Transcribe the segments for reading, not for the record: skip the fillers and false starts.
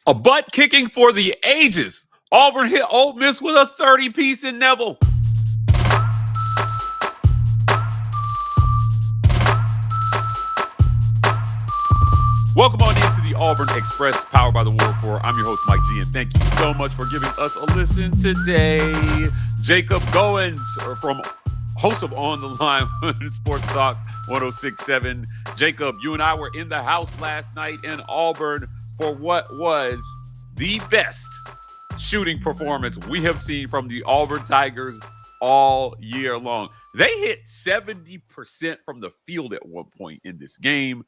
A butt kicking for the ages. Auburn hit Ole Miss with a 30-piece in Neville. Welcome on into the Auburn Express, powered by the War Corps. I'm your host, Mike G, and thank you so much for giving us a listen today. Jacob Goins, from host of On the Line Sports Talk 106.7. Jacob, you and I were in the house last night in Auburn for what was the best shooting performance we have seen from the Auburn Tigers all year long. They hit 70% from the field at one point in this game,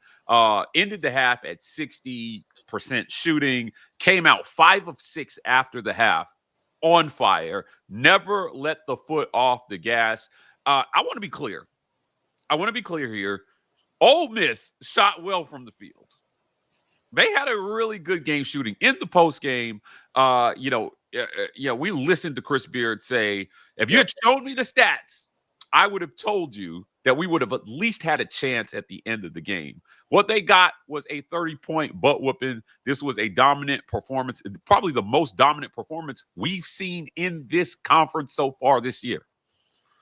ended the half at 60% shooting, came out 5 of 6 after the half, on fire, never let the foot off the gas. I want to be clear. Here. Ole Miss shot well from the field. They had a really good game shooting in the post game. We listened to Chris Beard say, if you had shown me the stats, I would have told you that we would have at least had a chance at the end of the game. What they got was a 30-point butt whooping. This was a dominant performance, probably the most dominant performance we've seen in this conference so far this year.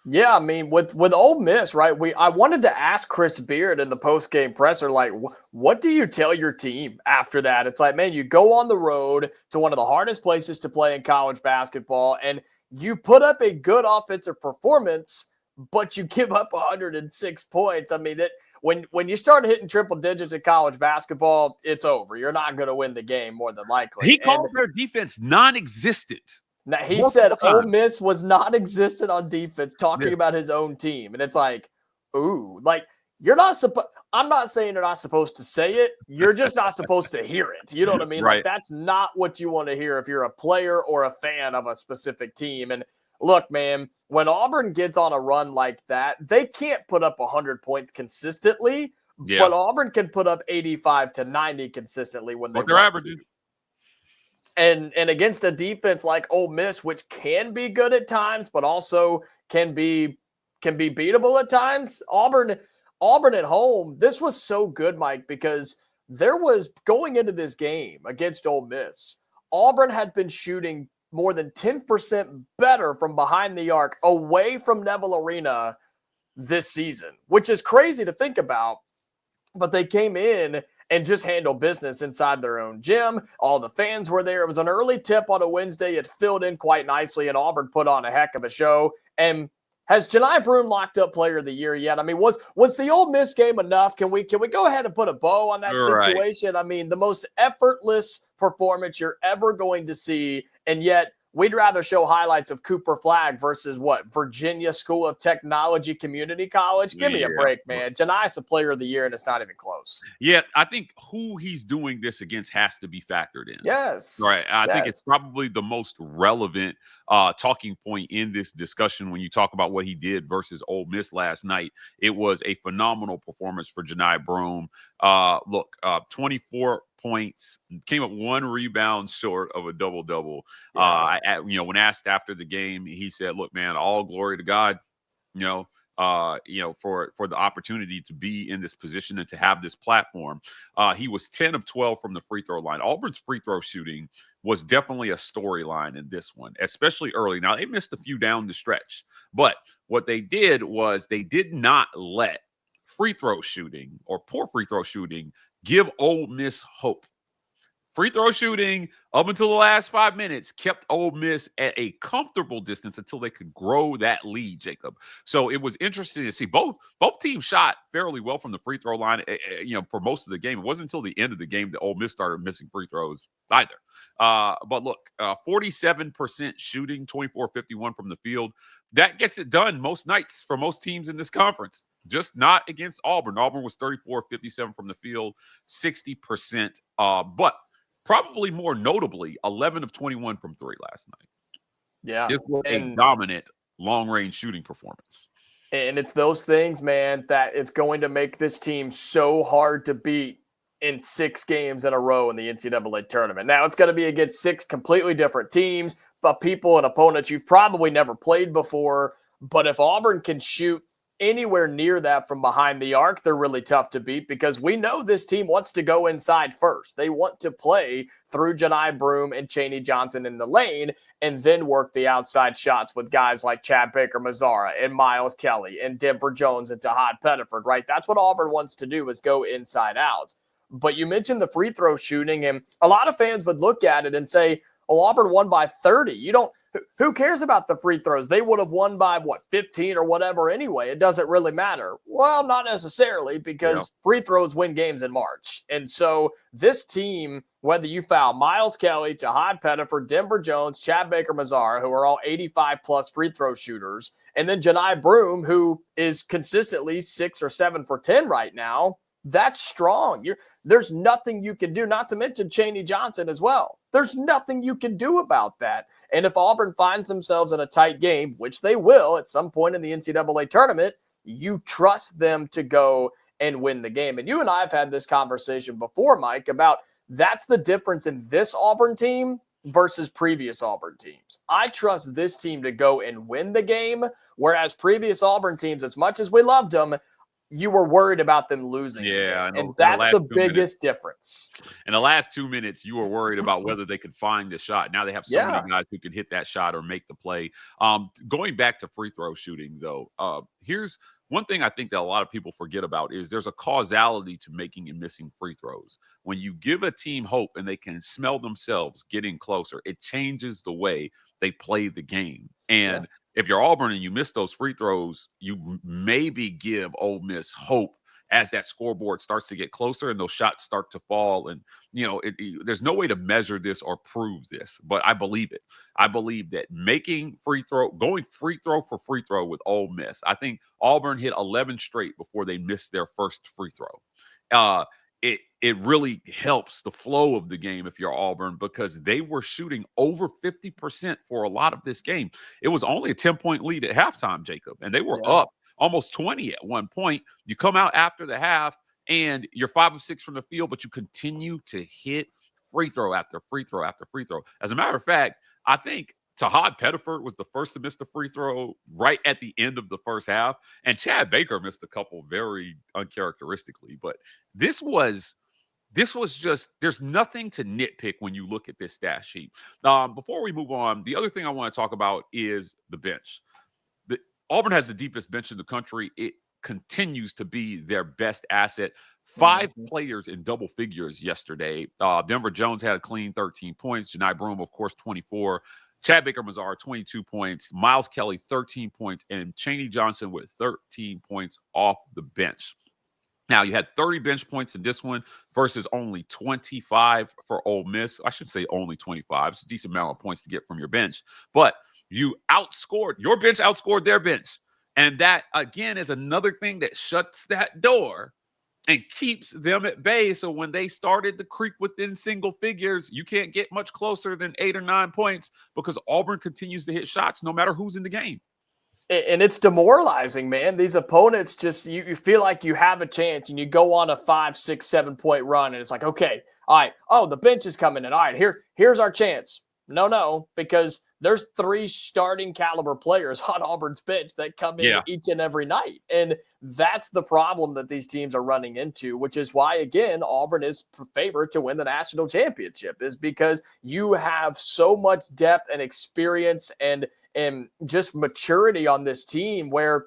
Yeah, I mean, with Ole Miss, right? I wanted to ask Chris Beard in the post-game presser, like, what do you tell your team after that? It's like, man, you go on the road to one of the hardest places to play in college basketball, and you put up a good offensive performance, but you give up 106 points. I mean, when you start hitting triple digits in college basketball, it's over. You're not going to win the game more than likely. He called their defense non-existent. Now, he said Ole Miss was non-existent on defense, talking about his own team. And it's like, ooh, like, you're not supposed – I'm not saying you're not supposed to say it. You're just not supposed to hear it. You know what I mean? Right. Like, that's not what you want to hear if you're a player or a fan of a specific team. And look, man, when Auburn gets on a run like that, they can't put up 100 points consistently, but Auburn can put up 85 to 90 consistently when they're averaging. And against a defense like Ole Miss, which can be good at times, but also can be beatable at times. Auburn at home, this was so good, Mike, because there was, going into this game against Ole Miss, Auburn had been shooting more than 10% better from behind the arc away from Neville Arena this season, which is crazy to think about. But they came in and just handle business inside their own gym. All the fans were there. It was an early tip on a Wednesday. It filled in quite nicely, and Auburn put on a heck of a show. And has Johni Broome locked up Player of the Year yet? I mean, was the Ole Miss game enough? Can we go ahead and put a bow on that situation? Right. I mean, the most effortless performance you're ever going to see, and yet we'd rather show highlights of Cooper Flagg versus Virginia School of Technology Community College. Give me a break, man. Johni's the Player of the Year, and it's not even close. Yeah, I think who he's doing this against has to be factored in. Yes. Right. I think it's probably the most relevant talking point in this discussion when you talk about what he did versus Ole Miss last night. It was a phenomenal performance for Johni Broome. 24 points, came up 1 rebound short of a double-double. When asked after the game, he said, look, man, all glory to God, for the opportunity to be in this position and to have this platform. He was 10 of 12 from the free throw line. Auburn's free throw shooting was definitely a storyline in this one, especially early. Now, they missed a few down the stretch, but what they did was they did not let free throw shooting or poor free throw shooting give Ole Miss hope. Free throw shooting up until the last 5 minutes kept Ole Miss at a comfortable distance until they could grow that lead, Jacob. So it was interesting to see both teams shot fairly well from the free throw line, for most of the game. It wasn't until the end of the game that Ole Miss started missing free throws either. But look, 47% shooting, 24-51 from the field. That gets it done most nights for most teams in this conference. Just not against Auburn. Auburn was 34-57 from the field, 60%. But probably more notably, 11 of 21 from 3 last night. Yeah. This was a dominant long-range shooting performance. And it's those things, man, that it's going to make this team so hard to beat in 6 games in a row in the NCAA tournament. Now, it's going to be against 6 completely different teams, but people and opponents you've probably never played before. But if Auburn can shoot anywhere near that from behind the arc, they're really tough to beat because we know this team wants to go inside first. They want to play through Johni Broome and Cheney Johnson in the lane and then work the outside shots with guys like Chad Baker-Mazara and Miles Kelly and Denver Jones and Tahad Pettiford, right? That's what Auburn wants to do, is go inside out. But you mentioned the free throw shooting, and a lot of fans would look at it and say, well, Auburn won by 30. Who cares about the free throws? They would have won by 15 or whatever anyway. It doesn't really matter. Well, not necessarily, because free throws win games in March. And so this team, whether you foul Miles Kelly, Tahad Pettiford, Denver Jones, Chad Baker-Mazara, who are all 85 plus free throw shooters, and then Johni Broome, who is consistently 6 or 7 for 10 right now, that's strong. There's nothing you can do, not to mention Cheney Johnson as well. There's nothing you can do about that. And if Auburn finds themselves in a tight game, which they will at some point in the NCAA tournament, you trust them to go and win the game. And you and I have had this conversation before, Mike, about that's the difference in this Auburn team versus previous Auburn teams. I trust this team to go and win the game, whereas previous Auburn teams, as much as we loved them, you were worried about them losing. Yeah, and that's the biggest difference. In the last 2 minutes, you were worried about whether they could find the shot. Now they have so many guys who can hit that shot or make the play. Going back to free throw shooting, though, here's one thing I think that a lot of people forget about is there's a causality to making and missing free throws. When you give a team hope and they can smell themselves getting closer, it changes the way they play the game. And if you're Auburn and you miss those free throws, you maybe give Ole Miss hope as that scoreboard starts to get closer and those shots start to fall. And, there's no way to measure this or prove this, but I believe it. I believe that going free throw for free throw with Ole Miss, I think Auburn hit 11 straight before they missed their first free throw. It really helps the flow of the game if you're Auburn, because they were shooting over 50% for a lot of this game. It was only a 10-point lead at halftime, Jacob, and they were up almost 20 at one point. You come out after the half and you're 5 of 6 from the field, but you continue to hit free throw after free throw after free throw. As a matter of fact, I think Tahad Pettiford was the first to miss the free throw right at the end of the first half, and Chad Baker missed a couple very uncharacteristically. But this was just, there's nothing to nitpick when you look at this stat sheet. Before we move on, the other thing I want to talk about is the bench. Auburn has the deepest bench in the country. It continues to be their best asset. 5 players in double figures yesterday. Denver Jones had a clean 13 points. Johni Broome, of course, 24. Chad Baker-Mazara, 22 points. Miles Kelly, 13 points. And Cheney Johnson with 13 points off the bench. Now, you had 30 bench points in this one versus only 25 for Ole Miss. I should say only 25. It's a decent amount of points to get from your bench. But your bench outscored their bench. And that, again, is another thing that shuts that door and keeps them at bay. So when they started to creep within single figures, you can't get much closer than 8 or 9 points because Auburn continues to hit shots no matter who's in the game. And it's demoralizing, man. These opponents just, you feel like you have a chance and you go on a 5, 6, 7 point run and it's like, okay, all right. Oh, the bench is coming in. All right, here's our chance. No, because there's 3 starting caliber players on Auburn's bench that come in each and every night. And that's the problem that these teams are running into, which is why, again, Auburn is favored to win the national championship, is because you have so much depth and experience and just maturity on this team where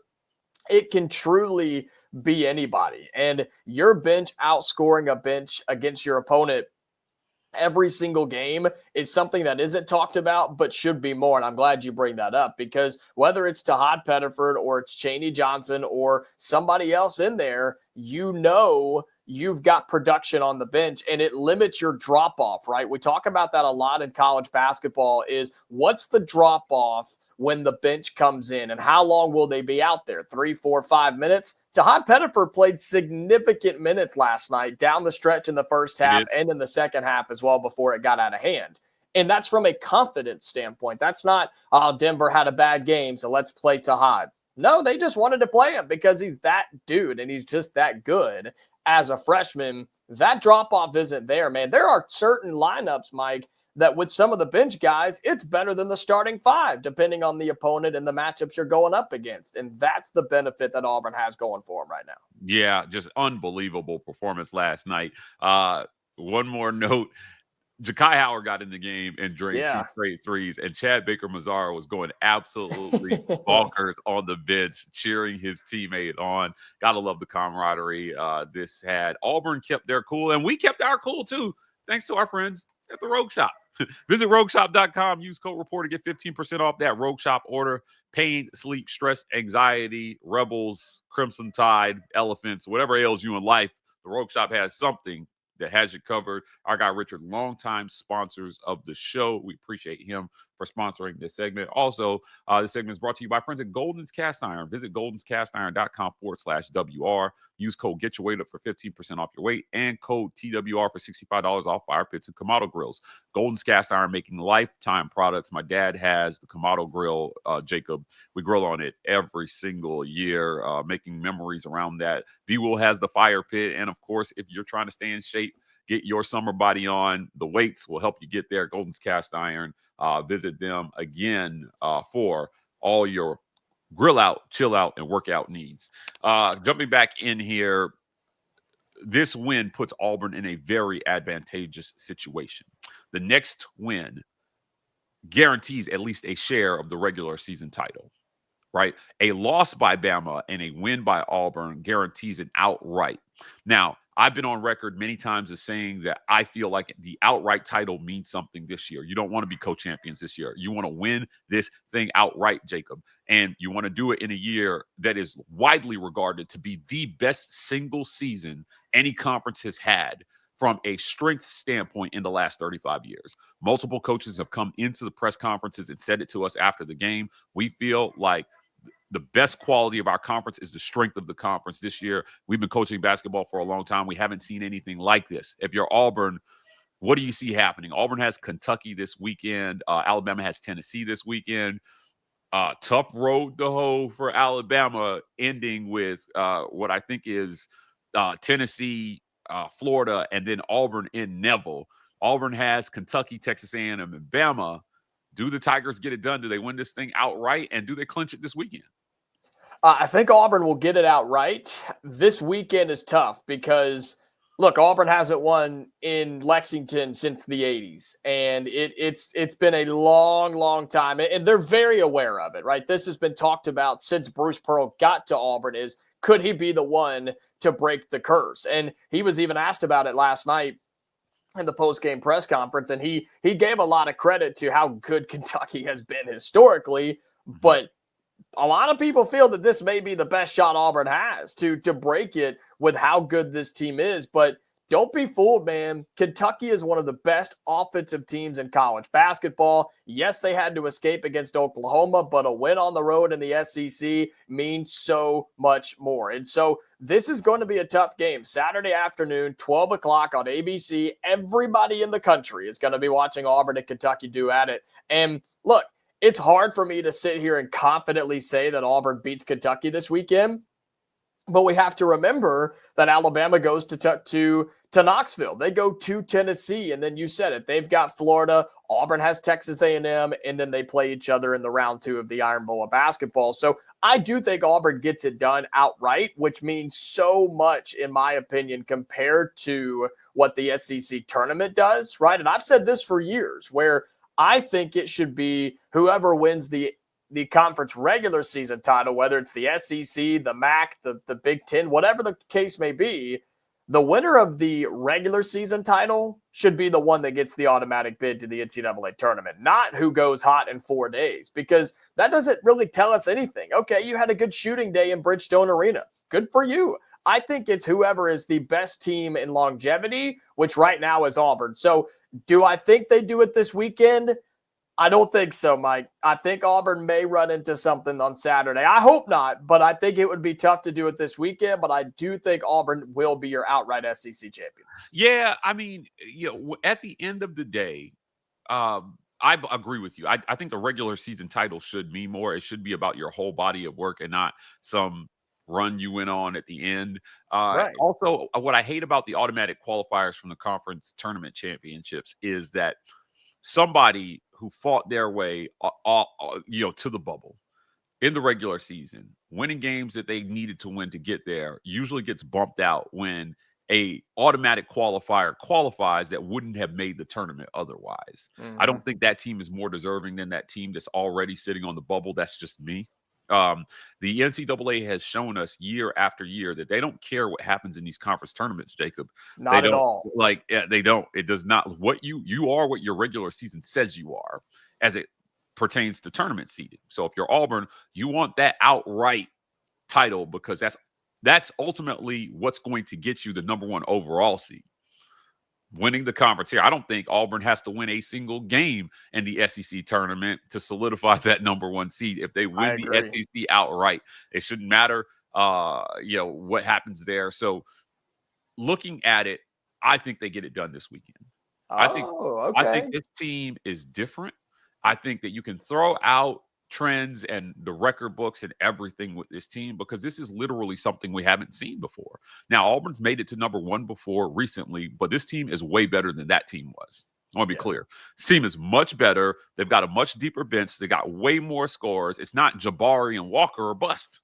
it can truly be anybody. And your bench outscoring a bench against your opponent every single game is something that isn't talked about, but should be more. And I'm glad you bring that up, because whether it's Tahad Pettiford or it's Cheney Johnson or somebody else in there, you've got production on the bench and it limits your drop off, right? We talk about that a lot in college basketball, is what's the drop off when the bench comes in and how long will they be out there? 3, 4, 5 minutes. Tahad Pettiford played significant minutes last night down the stretch in the first half and in the second half as well before it got out of hand. And that's from a confidence standpoint. That's not, Denver had a bad game, so let's play Tahad. No, they just wanted to play him because he's that dude and he's just that good as a freshman. that drop-off isn't there, man. There are certain lineups, Mike, that with some of the bench guys, it's better than the starting five, depending on the opponent and the matchups you're going up against. And that's the benefit that Auburn has going for them right now. Yeah, just unbelievable performance last night. One more note. Ja'Kai Howard got in the game and drained 2 straight threes, and Chad Baker-Mazara was going absolutely bonkers on the bench, cheering his teammate on. Gotta love the camaraderie this had. Auburn kept their cool, and we kept our cool too, thanks to our friends at the Rogue Shop. Visit rogueshop.com, use code REPORT to get 15% off that Rogue Shop order. Pain, sleep, stress, anxiety, rebels, Crimson Tide, elephants, whatever ails you in life, the Rogue Shop has something that has you covered. Our guy Richard, longtime sponsors of the show. We appreciate him for sponsoring this segment. Also, this segment is brought to you by friends at Golden's Cast Iron. Visit goldenscastiron.com/WR. Use code Get Your Weight Up for 15% off your weight and code TWR for $65 off fire pits and Kamado grills. Golden's Cast Iron, making lifetime products. My dad has the Kamado grill, Jacob. We grill on it every single year, making memories around that. B-Will has the fire pit. And of course, if you're trying to stay in shape, get your summer body on, the weights will help you get there. Golden's Cast Iron. Visit them again for all your grill out, chill out, and workout needs. Jumping back in here, this win puts Auburn in a very advantageous situation. The next win guarantees at least a share of the regular season title, right? A loss by Bama and a win by Auburn guarantees an outright. Now, I've been on record many times as saying that I feel like the outright title means something this year. You don't want to be co-champions this year. You want to win this thing outright, Jacob. And you want to do it in a year that is widely regarded to be the best single season any conference has had from a strength standpoint in the last 35 years. Multiple coaches have come into the press conferences and said it to us after the game. We feel like the best quality of our conference is the strength of the conference this year. We've been coaching basketball for a long time. We haven't seen anything like this. If you're Auburn, what do you see happening? Auburn has Kentucky this weekend. Alabama has Tennessee this weekend. Tough road to hoe for Alabama, ending with what I think is Tennessee, Florida, and then Auburn in Neville. Auburn has Kentucky, Texas A&M, and Bama. Do the Tigers get it done? Do they win this thing outright? And do they clinch it this weekend? I think Auburn will get it outright. This weekend is tough because, look, Auburn hasn't won in Lexington since the 80s. And it's been a long, long time. And they're very aware of it, right? This has been talked about since Bruce Pearl got to Auburn is, could he be the one to break the curse? And he was even asked about it last night in the post-game press conference, and he gave a lot of credit to how good Kentucky has been historically, but a lot of people feel that this may be the best shot Auburn has to break it with how good this team is. But don't be fooled, man. Kentucky is one of the best offensive teams in college basketball. Yes, they had to escape against Oklahoma, but a win on the road in the SEC means so much more. And so this is going to be a tough game. Saturday afternoon, 12 o'clock on ABC. Everybody in the country is going to be watching Auburn and Kentucky do at it. And look, it's hard for me to sit here and confidently say that Auburn beats Kentucky this weekend. But we have to remember that Alabama goes to Knoxville. They go to Tennessee, and then you said it. They've got Florida. Auburn has Texas A&M, and then they play each other in the round 2 of the Iron Bowl of basketball. So I do think Auburn gets it done outright, which means so much, in my opinion, compared to what the SEC tournament does, right? And I've said this for years, where I think it should be whoever wins the conference regular season title, whether it's the SEC, the MAC, the Big Ten, whatever the case may be, the winner of the regular season title should be the one that gets the automatic bid to the NCAA tournament, not who goes hot in 4 days, because that doesn't really tell us anything. Okay, you had a good shooting day in Bridgestone Arena. Good for you. I think it's whoever is the best team in longevity, which right now is Auburn. So do I think they do it this weekend? I don't think so, Mike. I think Auburn may run into something on Saturday. I hope not, but I think it would be tough to do it this weekend. But I do think Auburn will be your outright SEC champions. Yeah, I mean, at the end of the day, I agree with you. I think the regular season title should mean more. It should be about your whole body of work and not some run you went on at the end. Right. Also, what I hate about the automatic qualifiers from the conference tournament championships is that somebody who fought their way, to the bubble in the regular season, winning games that they needed to win to get there, usually gets bumped out when a automatic qualifier qualifies that wouldn't have made the tournament otherwise. I don't think that team is more deserving than that team that's already sitting on the bubble. That's just me. The NCAA has shown us year after year that they don't care what happens in these conference tournaments, Jacob. Not at all. They don't. It does not. What you are what your regular season says you are as it pertains to tournament seeding. So if you're Auburn, you want that outright title because that's ultimately what's going to get you the number 1 overall seed. Winning the conference here. I don't think Auburn has to win a single game in the SEC tournament to solidify that number 1 seed. If they win the SEC outright, it shouldn't matter what happens there. So looking at it, I think they get it done this weekend. I think this team is different. I think that you can throw out trends and the record books and everything with this team because this is literally something we haven't seen before. Now, Auburn's made it to number 1 before recently, but this team is way better than that team was. I want to be clear. This team is much better. They've got a much deeper bench. They got way more scores. It's not Jabari and Walker or bust.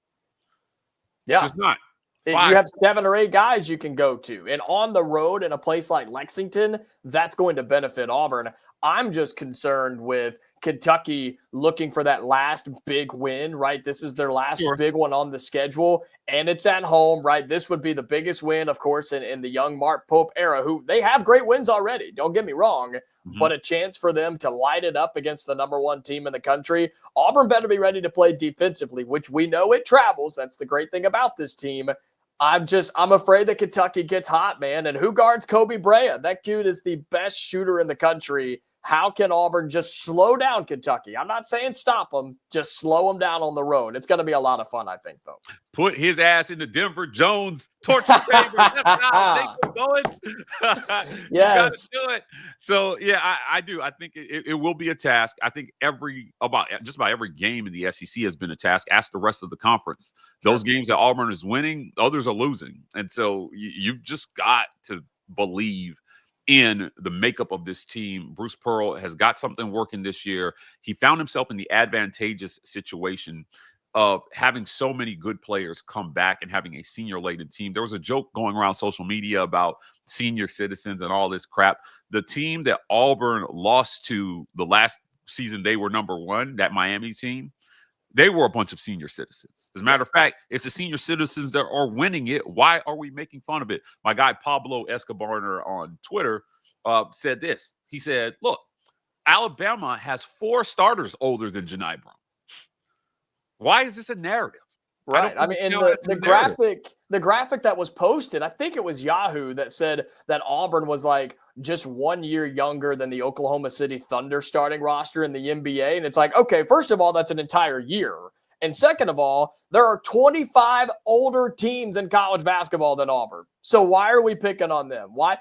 Yeah. It's just not. You have 7 or 8 guys you can go to. And on the road in a place like Lexington, that's going to benefit Auburn. I'm just concerned with Kentucky looking for that last big win, right? This is their last big one on the schedule, and it's at home, right? This would be the biggest win, of course, in the young Mark Pope era, who they have great wins already. Don't get me wrong, but a chance for them to light it up against the number 1 team in the country. Auburn better be ready to play defensively, which we know it travels. That's the great thing about this team. I'm afraid that Kentucky gets hot, man. And who guards Kobe Bryant? That dude is the best shooter in the country. How can Auburn just slow down Kentucky? I'm not saying stop them, just slow them down on the road. It's going to be a lot of fun, I think, though. Put his ass in the Denver Jones torture chamber. Jacob Goins. Yes. You gotta do it. So, yeah, I do. I think it will be a task. I think just about every game in the SEC has been a task. Ask the rest of the conference. Those games that Auburn is winning, others are losing. And so you've just got to believe in the makeup of this team. Bruce Pearl has got something working this year. He found himself in the advantageous situation of having so many good players come back and having a senior-laden team. There was a joke going around social media about senior citizens and all this crap. The team that Auburn lost to the last season they were number 1, that Miami team, they were a bunch of senior citizens. As a matter of fact, it's the senior citizens that are winning it. Why are we making fun of it? My guy Pablo Escobar on Twitter said this. He said, look, Alabama has 4 starters older than Johni Broome. Why is this a narrative? Right. I mean, and the graphic that was posted, I think it was Yahoo that said that Auburn was like just 1 year younger than the Oklahoma City Thunder starting roster in the NBA. And it's like, okay, first of all, that's an entire year. And second of all, there are 25 older teams in college basketball than Auburn. So why are we picking on them? Why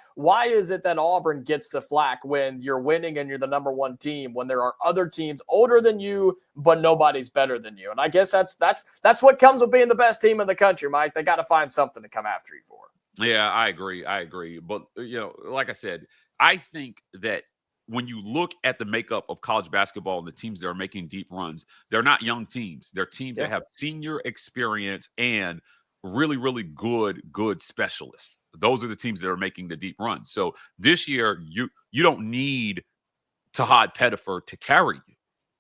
is it that Auburn gets the flack when you're winning and you're the number 1 team, when there are other teams older than you, but nobody's better than you? And I guess that's what comes with being the best team in the country, Mike. They got to find something to come after you for. Yeah, I agree. But, like I said, I think that when you look at the makeup of college basketball and the teams that are making deep runs, they're not young teams. They're teams that have senior experience and really, really good specialists. Those are the teams that are making the deep runs. So this year, you don't need Tahad Pettiford to carry you.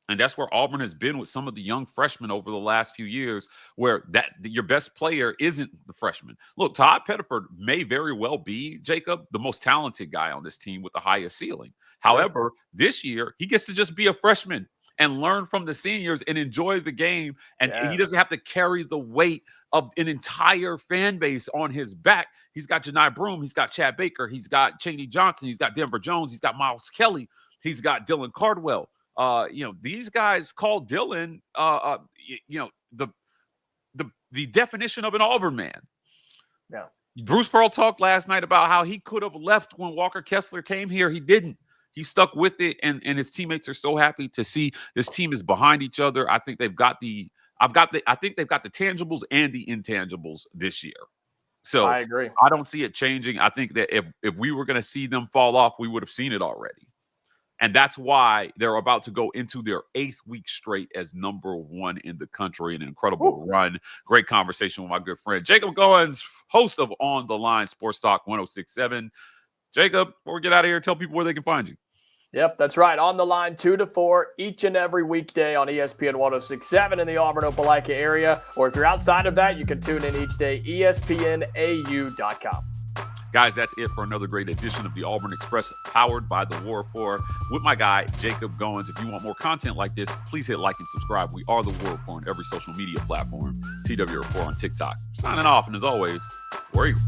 And that's where Auburn has been with some of the young freshmen over the last few years, where your best player isn't the freshman. Look, Tahad Pettiford may very well be, Jacob, the most talented guy on this team with the highest ceiling. However, this year, he gets to just be a freshman and learn from the seniors and enjoy the game. And he doesn't have to carry the weight of an entire fan base on his back. He's got Johni Broome. He's got Chad Baker. He's got Chaney Johnson. He's got Denver Jones. He's got Miles Kelly. He's got Dylan Cardwell. These guys call Dylan, the definition of an Auburn man. Yeah. Bruce Pearl talked last night about how he could have left when Walker Kessler came here. He didn't. He stuck with it, and his teammates are so happy to see this team is behind each other. I think they've got the I think they've got the tangibles and the intangibles this year. So I agree. I don't see it changing. I think that if we were going to see them fall off, we would have seen it already. And that's why they're about to go into their 8th week straight as number 1 in the country. An incredible run. Great conversation with my good friend Jacob Goins, host of On the Line Sports Talk 106.7. Jacob, before we get out of here, tell people where they can find you. Yep, that's right. On the Line 2 to 4 each and every weekday on ESPN 106.7 in the Auburn-Opelika area. Or if you're outside of that, you can tune in each day, ESPNAU.com. Guys, that's it for another great edition of the Auburn Express, powered by the War Report with my guy, Jacob Goins. If you want more content like this, please hit like and subscribe. We are the War Report on every social media platform. TW Report on TikTok. Signing off, and as always, War Eagle.